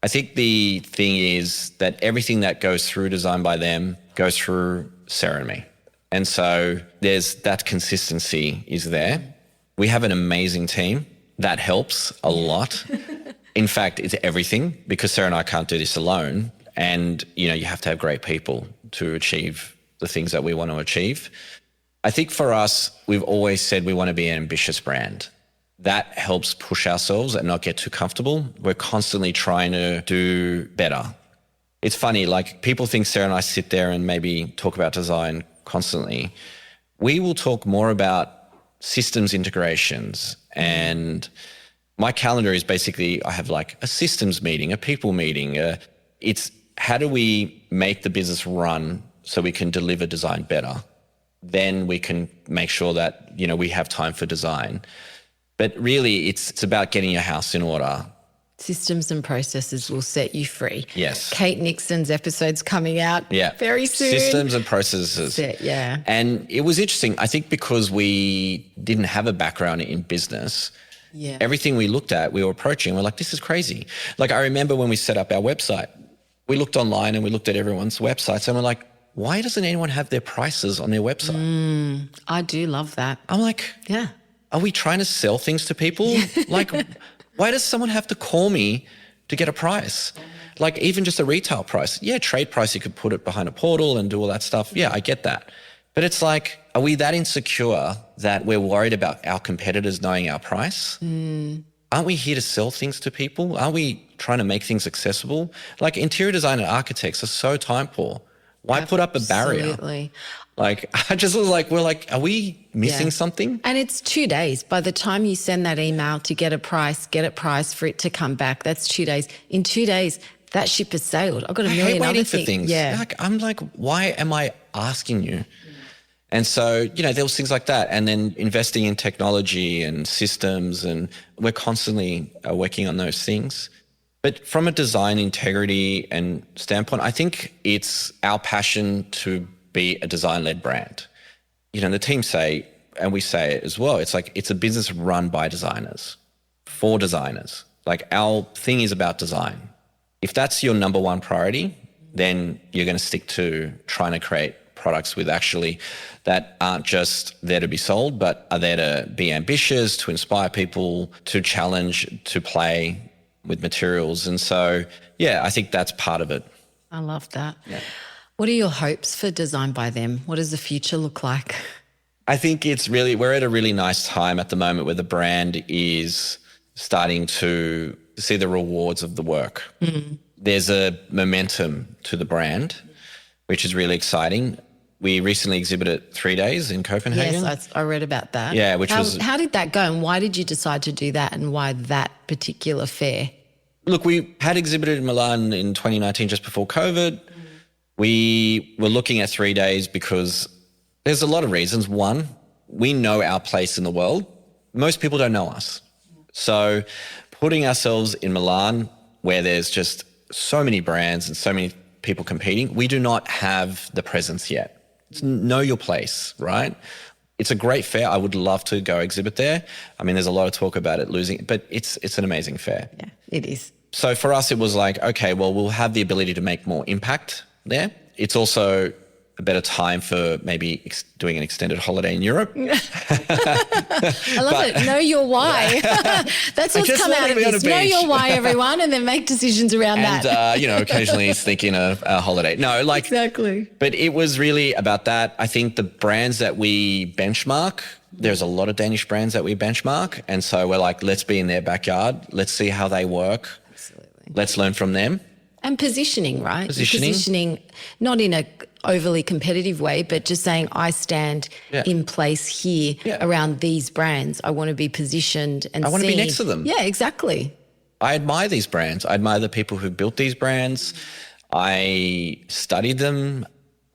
I think the thing is that everything that goes through Design by Them goes through Sarah and me. And so there's that consistency is there. We have an amazing team. That helps a lot. In fact, it's everything, because Sarah and I can't do this alone. And, you know, you have to have great people to achieve the things that we want to achieve. I think for us, we've always said we want to be an ambitious brand. That helps push ourselves and not get too comfortable. We're constantly trying to do better. It's funny, like people think Sarah and I sit there and maybe talk about design constantly. We will talk more about systems integrations, and my calendar is basically, I have like a systems meeting, a people meeting. It's how do we make the business run so we can deliver design better? Then we can make sure that, you know, we have time for design. But really, it's about getting your house in order. Systems and processes will set you free. Yes. Kate Nixon's episode's coming out very soon. Systems and processes. Yeah. And it was interesting, I think, because we didn't have a background in business. Yeah. Everything we looked at, we were approaching, we're like, this is crazy. Like, I remember when we set up our website, we looked online and we looked at everyone's websites and we're like, why doesn't anyone have their prices on their website? I do love that. I'm like, Yeah. are we trying to sell things to people? Like, why does someone have to call me to get a price? Like, even just a retail price. Yeah, trade price, you could put it behind a portal and do all that stuff. Yeah, I get that. But it's like, are we that insecure that we're worried about our competitors knowing our price? Aren't we here to sell things to people? Aren't we trying to make things accessible? Like, interior design and architects are so time poor. Why put up a barrier? Absolutely. Like, I just was like, we're like, are we missing something? And it's 2 days. By the time you send that email to get a price for it to come back, that's 2 days. In 2 days, that ship has sailed. I've got a I million hate waiting other for things. Yeah. Like, I'm like, why am I asking you? And so, you know, there was things like that. And then investing in technology and systems, and we're constantly working on those things. But from a design integrity and standpoint, I think it's our passion to be a design-led brand. You know, the team say, and we say it as well, it's like, it's a business run by designers, for designers. Like, our thing is about design. If that's your number one priority, then you're going to stick to trying to create products with actually that aren't just there to be sold, but are there to be ambitious, to inspire people, to challenge, to play with materials. And so, yeah, I think that's part of it. I love that. Yeah. What are your hopes for Design by Them? What does the future look like? I think we're at a really nice time at the moment where the brand is starting to see the rewards of the work. There's a momentum to the brand, which is really exciting. We recently exhibited 3 days in Copenhagen. Yes, I read about that. Yeah, How did that go, and why did you decide to do that, and why that particular fair? Look, we had exhibited in Milan in 2019 just before COVID. We were looking at 3 days because there's a lot of reasons. One, we know our place in the world. Most people don't know us. So putting ourselves in Milan, where there's just so many brands and so many people competing, we do not have the presence yet. It's know your place, right? It's a great fair. I would love to go exhibit there. I mean, there's a lot of talk about it losing, but it's an amazing fair. Yeah, it is. So for us, it was like, okay, well, we'll have the ability to make more impact there. It's also a better time for maybe doing an extended holiday in Europe. I love it. Know your why. That's what's come out of this. Know your why, everyone, and then make decisions around that. And, occasionally thinking of a holiday. No, like... Exactly. But it was really about that. I think the brands that we benchmark, there's a lot of Danish brands that we benchmark. And so we're like, let's be in their backyard. Let's see how they work. Absolutely. Let's learn from them. And positioning, right? Positioning, not in a overly competitive way, but just saying I stand in place here around these brands. I want to be positioned and I want to be next to them. Yeah, exactly. I admire these brands. I admire the people who built these brands. I studied them.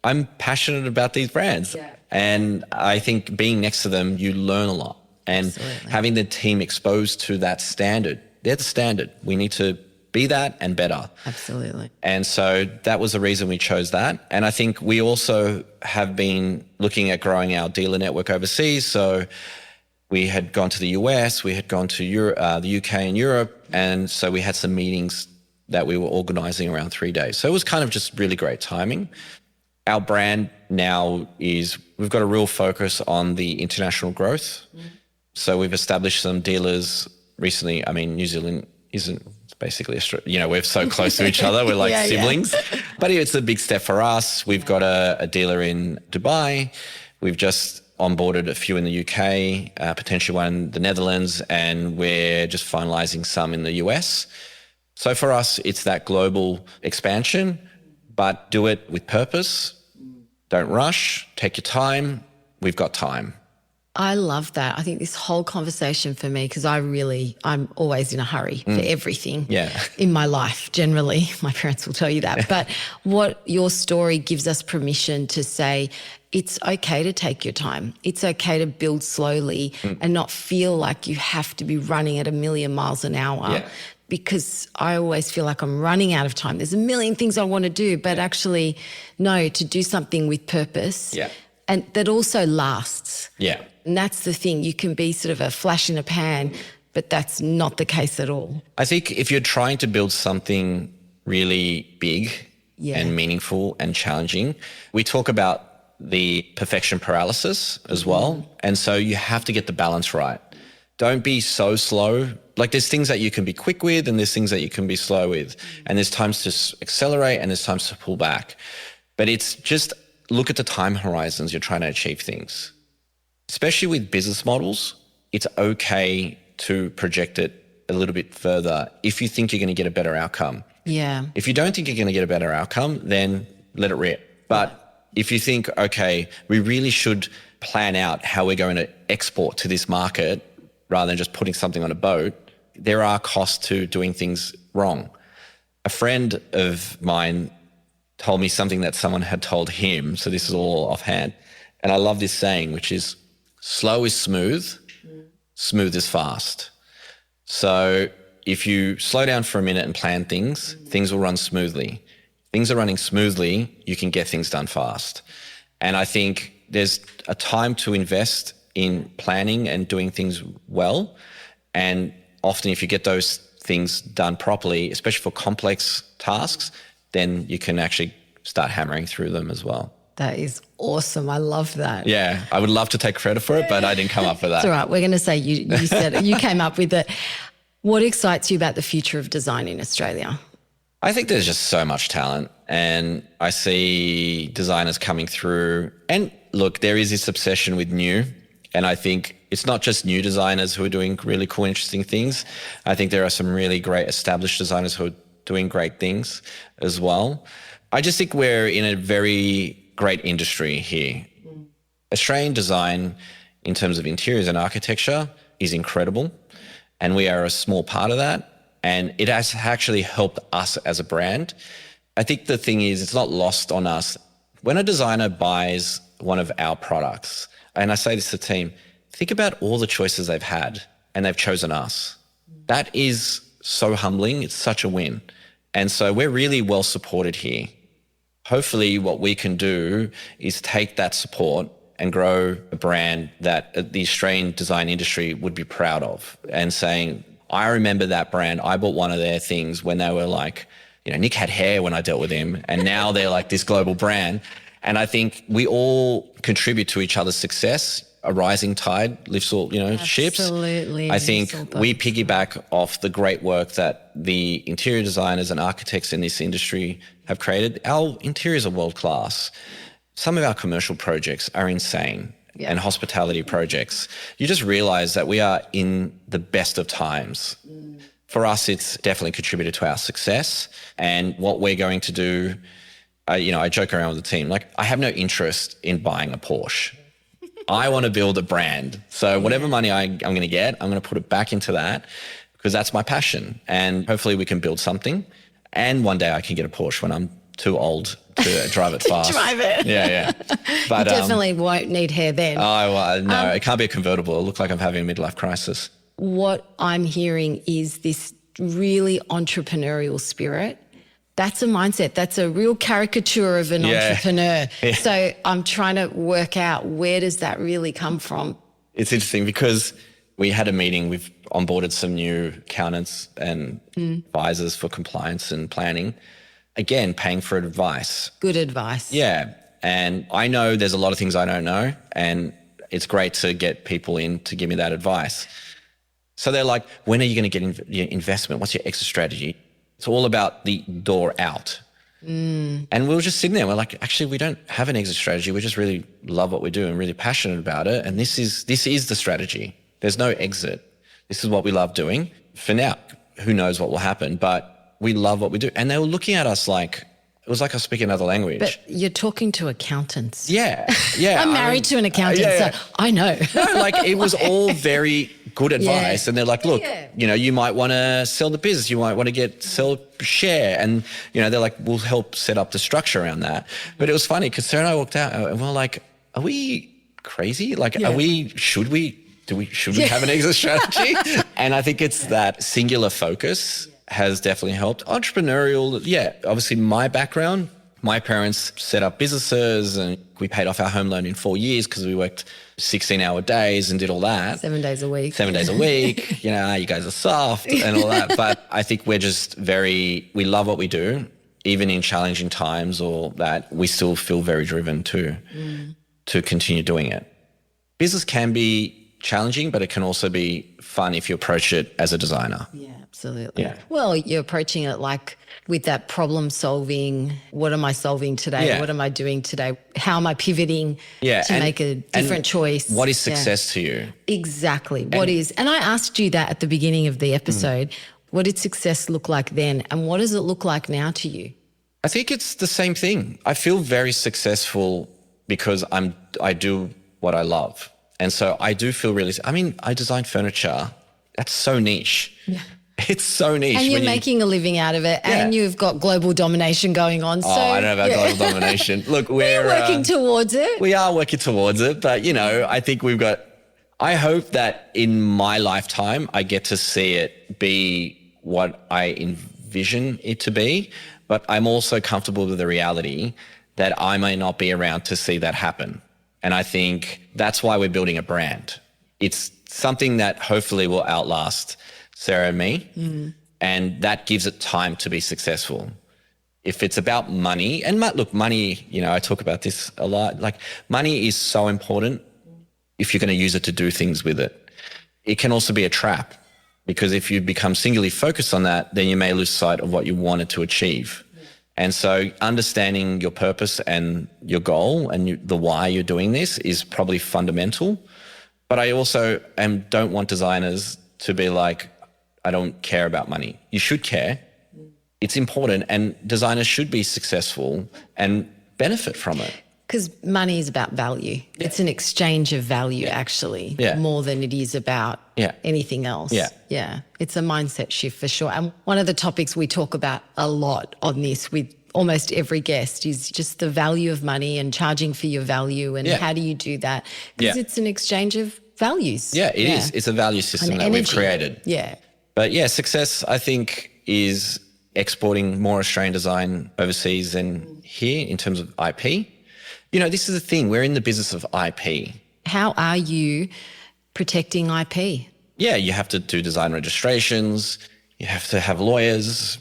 I'm passionate about these brands. Yeah. And I think being next to them, you learn a lot. And having the team exposed to that standard, they're the standard. We need to be that and better. Absolutely. And so that was the reason we chose that. And I think we also have been looking at growing our dealer network overseas. So we had gone to the US, we had gone to the UK and Europe. And so we had some meetings that we were organizing around 3 days. So it was kind of just really great timing. Our brand now is, we've got a real focus on the international growth. So we've established some dealers recently. I mean, New Zealand isn't, it's basically Australia. We're so close to each other. We're like siblings. But it's a big step for us. We've got a dealer in Dubai. We've just onboarded a few in the UK, potentially one in the Netherlands, and we're just finalizing some in the US. So for us, it's that global expansion, but do it with purpose. Don't rush, take your time. We've got time. I love that. I think this whole conversation for me, because I'm always in a hurry for everything in my life, generally. My parents will tell you that. But what your story gives us permission to say, it's okay to take your time. It's okay to build slowly and not feel like you have to be running at 1,000,000 miles an hour. Yeah. Because I always feel like I'm running out of time. There's a million things I want to do, but actually, no, to do something with purpose and that also lasts. Yeah. And that's the thing. You can be sort of a flash in a pan, but that's not the case at all. I think if you're trying to build something really big and meaningful and challenging, we talk about the perfection paralysis as well. And so you have to get the balance right. Don't be so slow. Like there's things that you can be quick with and there's things that you can be slow with. And there's times to accelerate and there's times to pull back. But it's just look at the time horizons you're trying to achieve things. Especially with business models, it's okay to project it a little bit further if you think you're going to get a better outcome. Yeah. If you don't think you're going to get a better outcome, then let it rip. But if you think, okay, we really should plan out how we're going to export to this market rather than just putting something on a boat, there are costs to doing things wrong. A friend of mine told me something that someone had told him, so this is all offhand. And I love this saying, which is, slow is smooth, smooth is fast. So if you slow down for a minute and plan things, things will run smoothly. Things are running smoothly, you can get things done fast. And I think there's a time to invest in planning and doing things well. And often if you get those things done properly, especially for complex tasks, then you can actually start hammering through them as well. That is awesome. I love that. Yeah, I would love to take credit for it, but I didn't come up with that. It's all right. We're going to say you said it. You came up with it. What excites you about the future of design in Australia? I think there's just so much talent and I see designers coming through. And look, there is this obsession with new. And I think it's not just new designers who are doing really cool, interesting things. I think there are some really great established designers who are doing great things as well. I just think we're in a very great industry here. Australian design in terms of interiors and architecture is incredible. And we are a small part of that. And it has actually helped us as a brand. I think the thing is, it's not lost on us. When a designer buys one of our products, and I say this to the team, think about all the choices they've had and they've chosen us. That is so humbling. It's such a win. And so we're really well supported here. Hopefully what we can do is take that support and grow a brand that the Australian design industry would be proud of and saying, I remember that brand. I bought one of their things when they were like, Nick had hair when I dealt with him and now they're like this global brand. And I think we all contribute to each other's success. A rising tide lifts all, ships. Absolutely. I think we piggyback off the great work that the interior designers and architects in this industry have created. Our interiors are world class. Some of our commercial projects are insane and hospitality projects. You just realize that we are in the best of times. For us, it's definitely contributed to our success and what we're going to do. I joke around with the team, like I have no interest in buying a Porsche. I want to build a brand. So whatever money I'm going to get, I'm going to put it back into that because that's my passion. And hopefully we can build something. And one day I can get a Porsche when I'm too old to drive it fast. Drive it. Yeah. But you definitely won't need hair then. No, it can't be a convertible. It'll look like I'm having a midlife crisis. What I'm hearing is this really entrepreneurial spirit. That's a mindset. That's a real caricature of an entrepreneur. Yeah. So I'm trying to work out, where does that really come from? It's interesting because we had a meeting. We've onboarded some new accountants and advisors for compliance and planning. Again, paying for advice. Good advice. Yeah. And I know there's a lot of things I don't know, and it's great to get people in to give me that advice. So they're like, when are you going to get your investment? What's your exit strategy? It's all about the door out. And we were just sitting there. We're like, actually, we don't have an exit strategy. We just really love what we do and really passionate about it. And this is the strategy. There's no exit. This is what we love doing. For now, who knows what will happen, but we love what we do. And they were looking at us like, it was like I was speaking another language. But you're talking to accountants. Yeah. I'm married to an accountant, so I know. No, like it was all very good advice. And they're like, look, you might want to sell the business. You might want to sell share. And, they're like, we'll help set up the structure around that. But it was funny because Sarah and I walked out and we're like, are we crazy? Like, should we have an exit strategy? And I think it's that singular focus has definitely helped. Entrepreneurial, obviously my background, my parents set up businesses and we paid off our home loan in 4 years because we worked 16-hour days and did all that. 7 days a week. 7 days a week. You guys are soft and all that. But I think we're just we love what we do, even in challenging times or that, we still feel very driven to continue doing it. Business can be challenging, but it can also be fun if you approach it as a designer. Yeah, absolutely. Yeah. Well, you're approaching it like with that problem solving. What am I solving today? Yeah. What am I doing today? How am I pivoting to make a different choice? What is success to you? Exactly. And I asked you that at the beginning of the episode. What did success look like then? And what does it look like now to you? I think it's the same thing. I feel very successful because I do what I love. And so I do feel I design furniture. That's so niche. Yeah. It's so niche. And you're making a living out of it, and you've got global domination going on. So, I don't know about global domination. Look, we're working towards it. We are working towards it. But, I think I hope that in my lifetime, I get to see it be what I envision it to be. But I'm also comfortable with the reality that I may not be around to see that happen. And I think that's why we're building a brand. It's something that hopefully will outlast Sarah and me. And that gives it time to be successful. If it's about money, and look, money, I talk about this a lot, like money is so important if you're going to use it to do things with it. It can also be a trap, because if you become singularly focused on that, then you may lose sight of what you wanted to achieve. And so understanding your purpose and your goal and the why you're doing this is probably fundamental. But I also don't want designers to be like, I don't care about money. You should care. It's important, and designers should be successful and benefit from it. Because money is about value. Yeah. It's an exchange of value, actually, more than it is about anything else. Yeah. It's a mindset shift for sure. And one of the topics we talk about a lot on this with almost every guest is just the value of money and charging for your value, and how do you do that? Because it's an exchange of values. Yeah, it is. It's a value system that we've created. Yeah. But success, I think, is exporting more Australian design overseas than here in terms of IP. This is the thing. We're in the business of IP. How are you protecting IP? Yeah, you have to do design registrations. You have to have lawyers.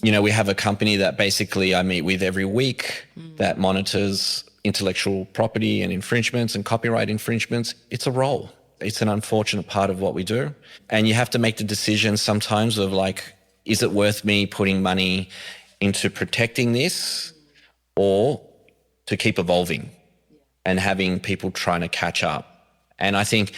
We have a company that basically I meet with every week that monitors intellectual property and infringements and copyright infringements. It's a role. It's an unfortunate part of what we do. And you have to make the decision sometimes of like, is it worth me putting money into protecting this, or to keep evolving and having people trying to catch up? And I think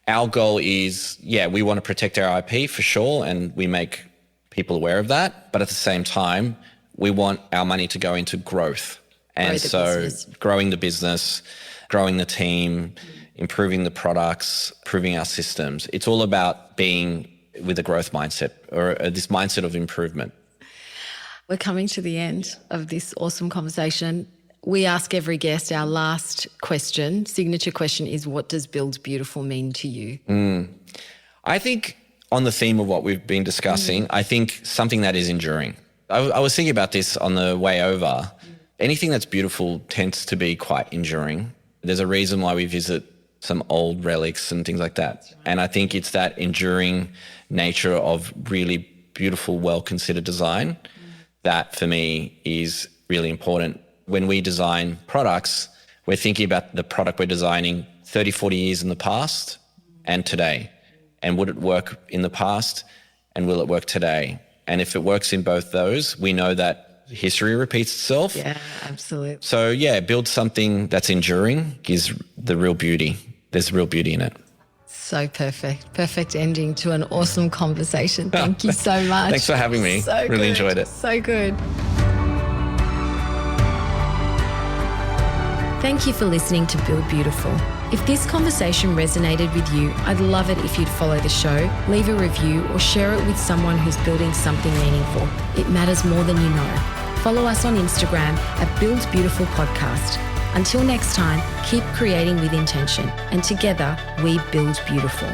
our goal is, we want to protect our IP for sure, and we make people aware of that. But at the same time, we want our money to go into growth. And so growing the business, growing the team, improving the products, improving our systems. It's all about being with a growth mindset, or this mindset of improvement. We're coming to the end of this awesome conversation. We ask every guest, our last question, signature question, is what does Build Beautiful mean to you? I think on the theme of what we've been discussing, I think something that is enduring. I was thinking about this on the way over. Anything that's beautiful tends to be quite enduring. There's a reason why we visit some old relics and things like that. And I think it's that enduring nature of really beautiful, well-considered design that for me is really important. When we design products, we're thinking about the product we're designing 30, 40 years in the past and today. And would it work in the past and will it work today? And if it works in both those, we know that history repeats itself. Yeah, absolutely. So yeah, build something that's enduring is the real beauty. There's real beauty in it. So perfect. Perfect ending to an awesome conversation. Thank you so much. Thanks for having me. So really enjoyed it. So good. Thank you for listening to Build Beautiful. If this conversation resonated with you, I'd love it if you'd follow the show, leave a review, or share it with someone who's building something meaningful. It matters more than you know. Follow us on Instagram at Build Beautiful Podcast. Until next time, keep creating with intention, and together we build beautiful.